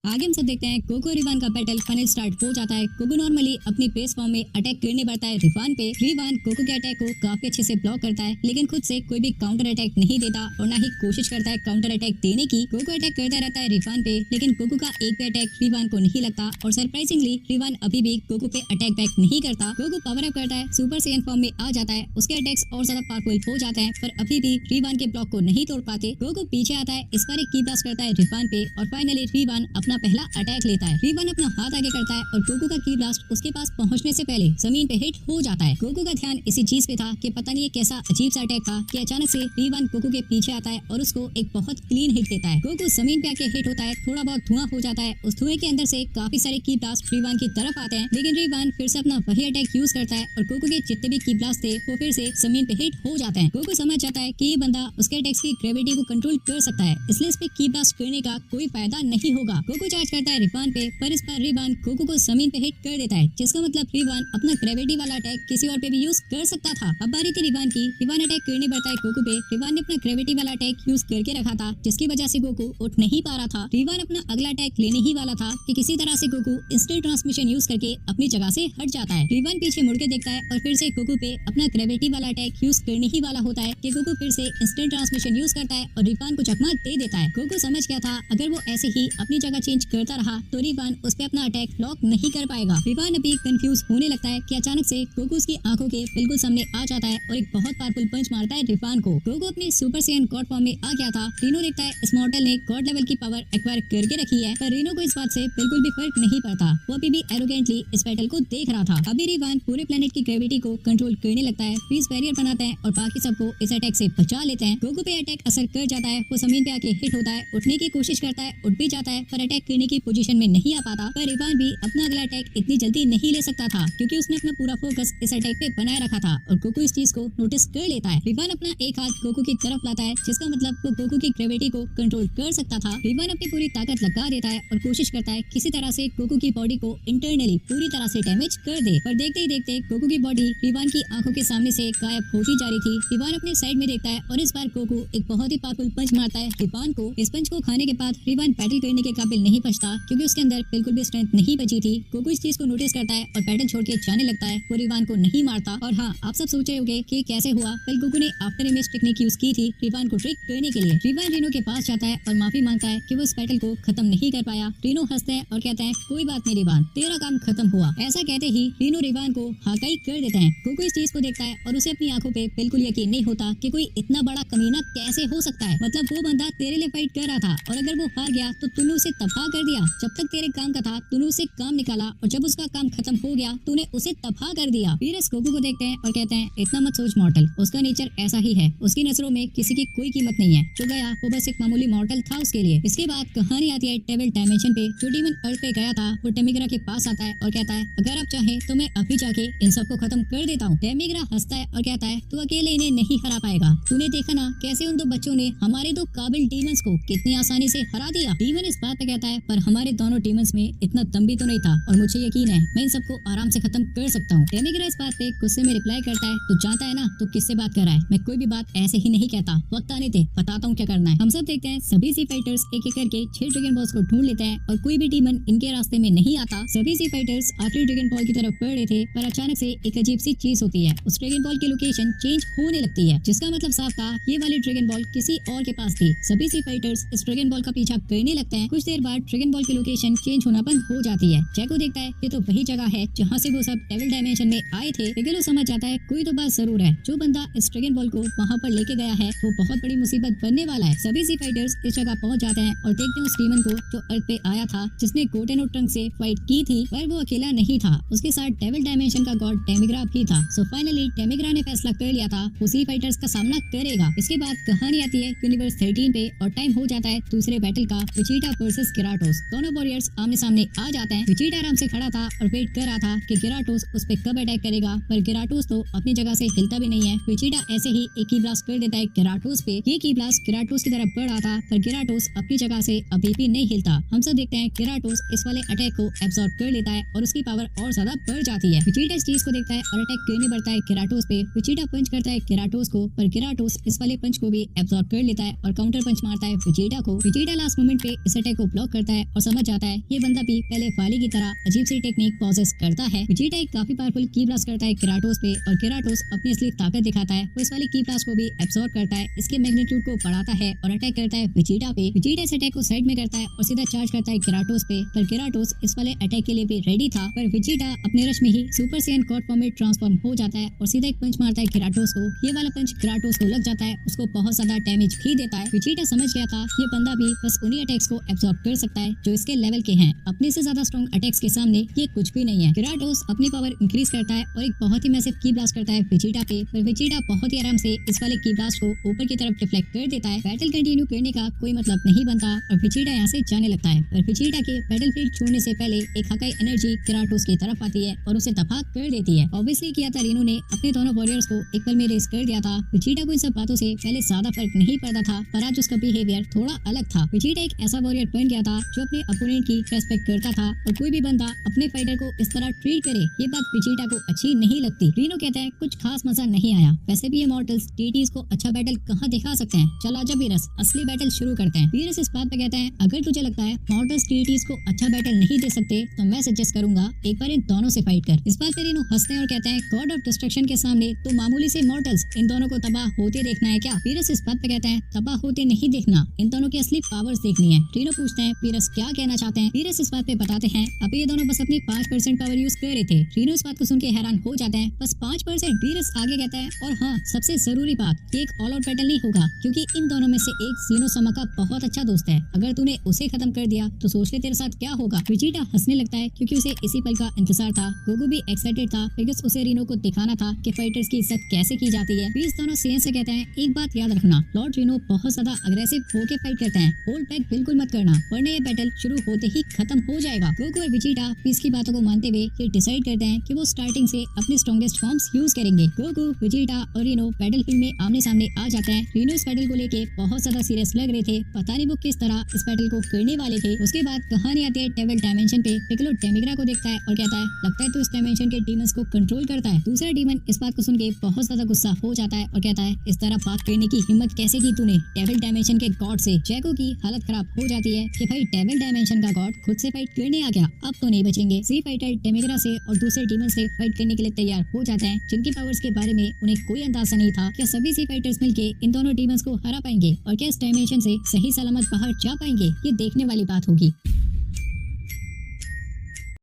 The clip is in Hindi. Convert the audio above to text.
आगे हम सब देखते हैं गोकू और रिवान का बैटल फाइनल स्टार्ट हो जाता है। गोकू नॉर्मली अपनी बेस फॉर्म में अटैक करने बढ़ता है रिवान पे। रिवान गोकू के अटैक को काफी अच्छे से ब्लॉक करता है, लेकिन खुद से कोई भी काउंटर अटैक नहीं देता और ना ही कोशिश करता है काउंटर अटैक देने की। गोकू अटैक करता रहता है रिवान पे, लेकिन गोकू का एक भी अटैक रिवान को नहीं लगता और सरप्राइजिंगली रिवान अभी भी गोकू पे अटैक बैक नहीं करता। गोकू पावर अप करता है, सुपर सैयन फॉर्म में आ जाता है, उसके अटैक्स और ज्यादा पावरफुल हो जाते हैं, पर अभी भी रिवान के ब्लॉक को नहीं तोड़ पाते। गोकू पीछे आता है, इस बार एक की ब्लास्ट करता है रिवान पे और फाइनली रिवान अपना पहला अटैक लेता है। रिवान अपना हाथ आगे करता है और गोकू का की ब्लास्ट उसके पास पहुंचने से पहले जमीन पे हिट हो जाता है। गोकू का ध्यान इसी चीज पे था कि पता नहीं ये कैसा अजीब सा अटैक था कि अचानक से रिवान गोकू के पीछे आता है और उसको एक बहुत क्लीन हिट देता है। गोकू जमीन पे आके हिट होता है, थोड़ा बहुत धुआं हो जाता है, उस धुएं के अंदर से काफी सारे की ब्लास्ट रिवान की तरफ आते हैं, लेकिन रिवान फिर से अपना वही अटैक यूज करता है और गोकू के जितने भी की ब्लास्ट थे वो फिर से जमीन पे हिट हो जाते हैं। गोकू समझ जाता है कि ये बंदा उसके अटैक्स की ग्रेविटी को कंट्रोल कर सकता है, इसलिए इस पे की ब्लास्ट करने का कोई फायदा नहीं होगा। गोकू चार्ज करता है रिवान पे, पर इस बार रिवान गोकू को जमीन पे हिट कर देता है, जिसका मतलब रिवान अपना ग्रेविटी वाला अटैक किसी और पे भी यूज कर सकता था। अब बारी थी रिवान की। रिवान अटैक करने बढ़ता है गोकू पे। रिवान ने अपना ग्रेविटी वाला अटैक यूज करके रखा था, जिसकी वजह से गोकू उठ नहीं पा रहा था। रिवान अपना अगला अटैक लेने ही वाला था कि किसी तरह से गोकू इंस्टेंट ट्रांसमिशन यूज करके अपनी जगह से हट जाता है। रिवान पीछे मुड़ के देखता है और फिर से गोकू पे अपना ग्रेविटी वाला अटैक यूज करने ही वाला होता है कि गोकू फिर से इंस्टेंट ट्रांसमिशन यूज करता है और रिवान को चकमा दे देता है। गोकू समझ गया था अगर वो ऐसे ही अपनी जगह चेंज करता रहा तो रिवान उस पे अपना अटैक ब्लॉक नहीं कर पाएगा। रिवान अभी कंफ्यूज होने लगता है कि अचानक से गोकू उसकी आंखों के बिल्कुल सामने आ जाता है और एक बहुत पावरफुल पंच मारता है रिवान को। गोकू अपने सुपर सैयन गॉड फॉर्म में आ गया था। रीनो देखता है इस मॉडल ने गॉड लेवल की पावर एक्वायर करके रखी है, पर रीनो को इस बात से बिल्कुल भी फर्क नहीं पड़ता। वो अभी भी एरोगेंटली इस बैटल को देख रहा था। अभी रिवान पूरे प्लेनेट की ग्रेविटी को कंट्रोल करने लगता है, फ्रीज बैरियर बनाता है और बाकी सबको इस अटैक से बचा लेते हैं। गोकू पे अटैक असर कर जाता है, वो जमीन पे आके हिट होता है, उठने की कोशिश करता है, उठ भी जाता है, पर अटैक करने की पोजीशन में नहीं आ पाता। पर रिवान भी अपना अगला अटैक इतनी जल्दी नहीं ले सकता था, क्योंकि उसने अपना पूरा फोकस इस अटैक पे बनाए रखा था और गोकू इस चीज को नोटिस कर लेता है। रिवान अपना एक हाथ गोकू की तरफ लाता है, जिसका मतलब वो गोकू की ग्रेविटी को कंट्रोल कर सकता था। रिवान अपनी पूरी ताकत लगा देता है और कोशिश करता है किसी तरह से गोकू की बॉडी को इंटरनली पूरी तरह से डैमेज कर दे, पर देखते ही देखते गोकू की बॉडी रिवान की आंखों के सामने से गायब होती जा रही थी। रिवान अपने साइड में देखता है और इस बार गोकू एक बहुत ही पावरफुल पंच मारता है रिवान को। इस पंच को खाने के बाद रिवान बैटल करने के काबिल नहीं बचता, क्योंकि उसके अंदर बिल्कुल भी स्ट्रेंथ नहीं बची थी। गोकू इस चीज को नोटिस करता है और बैटल छोड़ के जाने लगता है। वो रिवान को नहीं मारता। और हाँ, आप सब सोच रहे होंगे कि कैसे हुआ। वेल, गोकू ने आफ्टर इमेज टेक्निक यूज की थी रिवान को ट्रिक करने के लिए। रिवान रीनो के पास जाता है और माफी मांगता है कि वो इस बैटल को खत्म नहीं कर पाया। रीनो हंसता है और कहता है कोई बात नहीं रिवान, तेरा काम खत्म हुआ। ऐसा कहते ही रीनो रिवान को हाकाई कर देता है। गोकू इस चीज को देखता है और उसे अपनी आंखों पे बिल्कुल यकीन नहीं होता कि कोई इतना बड़ा कमीना कैसे हो सकता है। मतलब वो बंदा तेरे लिए फाइट कर रहा था और अगर वो हार गया तो तूने उसे तबाह कर दिया। जब तक तेरे काम का था तूने उसे काम निकाला और जब उसका काम खत्म हो गया तूने उसे तबाह कर दिया। वीरस गोकू को देखते हैं और कहते हैं इतना मत सोच मॉर्टल, उसका नेचर ऐसा ही है। उसकी नजरों में किसी की कोई कीमत नहीं है। जो गया वो बस एक मामूली मॉर्टल था उसके लिए। इसके बाद कहानी आती है डेविल डायमेंशन पे। जो डीमन अर्थ पे गया था वो टेमिग्रा के पास आता है और कहता है अगर आप चाहें तो मैं अभी जाके इन सबको खत्म कर देता हूँ। टेमिग्रा हंसता है और कहता है तू अकेले इन्हें नहीं हरा पाएगा। तूने देखा ना कैसे उन दो बच्चों ने हमारे दो काबिल डीमंस को कितनी आसानी से हरा दिया। डीमन इस बात पे कहता है पर हमारे दोनों डीमंस में इतना दम भी तो नहीं था और मुझे यकीन है मैं इन सबको आराम से खत्म कर सकता हूँ। टेमिग्रा इस बात पे गुस्से में रिप्लाई करता है तू जानता है ना तू किससे बात कर रहा है। मैं कोई भी बात ऐसे ही नहीं कहता, वक्त आने दे बताता हूँ क्या करना है। हम सब देखते हैं सभी सी फाइटर्स एक एक करके 6 ड्रैगन बॉल्स को ढूंढ लेते हैं और कोई भी डीमन इनके रास्ते में नहीं आता। सभी सी फाइटर्स आखिरी ड्रैगन बॉल की तरफ बढ़ रहे थे, पर अचानक से एक अजीब सी चीज होती है। उस ड्रैगन बॉल की लोकेशन चेंज होने लगती है, जिसका मतलब साफ था ये वाली ड्रैगन बॉल किसी और के पास थी। सभी सी फाइटर्स इस ड्रैगन बॉल का पीछा करने लगते हैं। कुछ देर बाद ड्रैगन बॉल की लोकेशन चेंज होना बंद हो जाती है। जैको देखता है ये तो वही जगह है जहाँ से वो सब डेविल डायमेंशन में आए थे, लेकिन वो समझ जाता है कोई तो बात जरूर है। जो बंदा इस ड्रैगन बॉल को वहाँ पर लेके गया है वो बहुत बड़ी मुसीबत बनने वाला है। सभी सी फाइटर्स इस जगह पहुँच जाते हैं और देखते हैं उस डीमन को जो अर्थ पे आया था, जिसने गोटेन और ट्रंक से फाइट की थी, पर वो अकेला नहीं था। उसके साथ डेविल डायमेंशन का गॉड टेमिग्रा भी था। सो फाइनली टेमिग्रा ने फैसला कर लिया था वो सी फाइटर्स का सामना करेगा। इसके बाद कहानी आती है यूनिवर्स 13 पे और टाइम हो जाता है दूसरे बैटल का, विजिटा वर्सेस गिराटोस। दोनों वॉरियर्स आमने सामने आ जाते हैं। विजिटा आराम से खड़ा था और वेट कर रहा था कि गिराटोस उस पे कब अटैक करेगा, पर गिराटोस तो अपनी जगह से हिलता भी नहीं है। विजिटा ऐसे ही एक ही ब्लास्ट कर देता है गिराटोस पे। ये की ब्लास्ट गिराटोस की तरफ बढ़ रहा था, पर गिराटोस अपनी जगह से अभी भी नहीं हिलता। हम सब देखते हैं गिराटोस इस वाले अटैक को एब्सॉर्ब कर लेता है और उसकी पावर और ज्यादा बढ़ जाती है। विजिटा इस चीज को देखता है और अटैक करने बढ़ता है गिराटोस पे। विजिटा पंच करता है गिराटोस को, पर गिराटोस इस वाले पंच को भी एब्सॉर्ब कर लेता है और काउंटर पंच मारता है विजिटा को। विजिटा लास्ट मोमेंट पे इस अटैक को ब्लॉक करता है और समझ जाता है ये बंदा भी पहले वाली की तरह अजीब सी टेक्निक पॉसेस करता है। वेजिटा एक काफी पावरफुल की ब्लास्ट करता है केराटोस पे और केराटोस अपनी असली ताकत दिखाता है। वो इस वाली की ब्लास्ट को भी एब्सॉर्ब करता है, इसके मैग्नीट्यूड को बढ़ाता है और अटैक करता है वेजिटा पे। वेजिटा इस अटैक को साइड में करता है और सीधा चार्ज करता है केराटोस पे, पर केराटोस इस वाले अटैक के लिए भी रेडी था। पर वेजिटा अपने रश में ही सुपर सैयन गॉड फॉर्म में ट्रांसफॉर्म हो जाता है और सीधा एक पंच मारता है केराटोस को। ये वाला पंच केराटोस को लग जाता है, उसको बहुत ज्यादा डैमेज भी देता है। वेजिटा समझ गया था ये बंदा भी बस उन्हीं अटैक्स को एब्सॉर्ब कर सकता है जो इसके लेवल के हैं, अपने से ज्यादा स्ट्रॉन्ग अटैक्स के सामने ये कुछ भी नहीं है। केराटोस अपनी पावर इंक्रीज करता है और एक बहुत ही मैसिव की ब्लास्ट करता है वेजिटा पे, पर वेजिटा बहुत ही आराम से इस वाले की ब्लास्ट को ऊपर की तरफ डिफ्लेक्ट कर देता है। बैटल कंटिन्यू करने का कोई मतलब नहीं बनता और वेजिटा यहाँ से जाने लगता है, पर वेजिटा के बैटलफील्ड छोड़ने से पहले एक हकाई एनर्जी केराटोस की तरफ आती है और उसे तबाह कर देती है। ऑब्वियसली किया था रीनू ने अपने दोनों वॉरियर्स को एक पल में रेस कर दिया था। वेजिटा को इन सब बातों से पहले ज्यादा फर्क नहीं पड़ता था, पर आज उसका बिहेवियर थोड़ा अलग था। वेजिटा एक ऐसा वॉरियर बन गया था जो अपने अपोनेंट की रेस्पेक्ट करता था और कोई भी बंदा अपने फाइटर को इस तरह ट्रीट करे ये बात वेजिटा को अच्छी नहीं लगती। रीनो कहता है कुछ खास मजा नहीं आया, वैसे भी ये मॉर्टल्स डीटीज को अच्छा बैटल कहाँ दिखा सकते हैं, चल आजा वीरस असली बैटल शुरू करते हैं। वीरस इस बात पे कहता है अगर तुझे लगता है मॉर्टल्स डीटीज को अच्छा बैटल नहीं दे सकते तो मैं सजेस्ट करूंगा एक बार इन दोनों से फाइट कर। इस बात पे रीनो हंसते हैं और कहता है गॉड ऑफ डिस्ट्रक्शन के सामने तो मामूली से मॉर्टल्स इन दोनों को तबाह होते देखना है क्या। वीरस इस बात पे कहता है तबाह होते नहीं देखना, इन दोनों की असली पावर्स देखनी है। रीनो पूछते हैं वीरस क्या कहना चाहते हैं। वीरस इस बात पे बताते हैं अभी ये दोनों बस अपनी 5% पावर यूज कर रहे थे। रीनो इस बात को सुन के हैरान हो जाते हैं, बस 5%। वीरस आगे कहता है और हाँ सबसे जरूरी बात ये एक ऑल आउट बैटल नहीं होगा क्योंकि इन दोनों में से एक ज़ीनोसमा का बहुत अच्छा दोस्त है, अगर तूने उसे खत्म कर दिया तो सोच ले तेरे साथ क्या होगा। वेजिटा हंसने लगता है क्योंकि उसे इसी पल का इंतजार था। गोकू भी एक्साइटेड था बिकॉज उसे रीनो को दिखाना था कि फाइटर्स की इज्जत कैसे की जाती है। बीस दोनों सेन से कहते हैं एक बात याद रखना लॉर्ड रीनो बहुत ज्यादा अग्रेसिव होके फाइट करते हैं, होल्ड बैक बिल्कुल मत करना वरना ये बैटल शुरू होते ही खत्म हो जाएगा। गोकू और वेजिटा पीस की बातों को मानते हुए ये डिसाइड करते हैं कि वो स्टार्टिंग से अपने स्ट्रॉन्गेस्ट फॉर्म्स यूज करेंगे। गोकू वेजिटा और रीनो बैटलफील्ड में आमने सामने आ जाते हैं। रीनो इस बैटल को लेके बहुत ज्यादा सीरियस लग रहे थे, पता नहीं वो किस तरह इस बैटल को करने वाले थे। उसके बाद कहानी आती है डेविल डायमेंशन पे। पिक्कोलो डेमिग्रा को देखता है और कहता है लगता है तू इस डायमेंशन के डीमंस को कंट्रोल करता है। दूसरा डीमन इस बात को सुन के बहुत ज्यादा गुस्सा हो जाता है और कहता है इस तरह बात करने की हिम्मत कैसे की तूने डेविल डायमेंशन के गॉड से। जैको की हालत खराब हो जाती है कि भाई डेविल डायमेंशन का गॉड खुद से फाइट करने आ गया, अब तो नहीं बचेंगे। सी फाइटर डेमिग्रा से और दूसरे डीमन से फाइट करने के लिए तैयार हो जाते हैं जिनकी पावर्स के बारे में उन्हें कोई अंदाजा नहीं था। क्या सभी सी फाइटर्स मिलके इन दोनों डीमंस को हरा पाएंगे और क्या इस डायमेंशन से सही सलामत बाहर जा पाएंगे, ये देखने वाली बात होगी।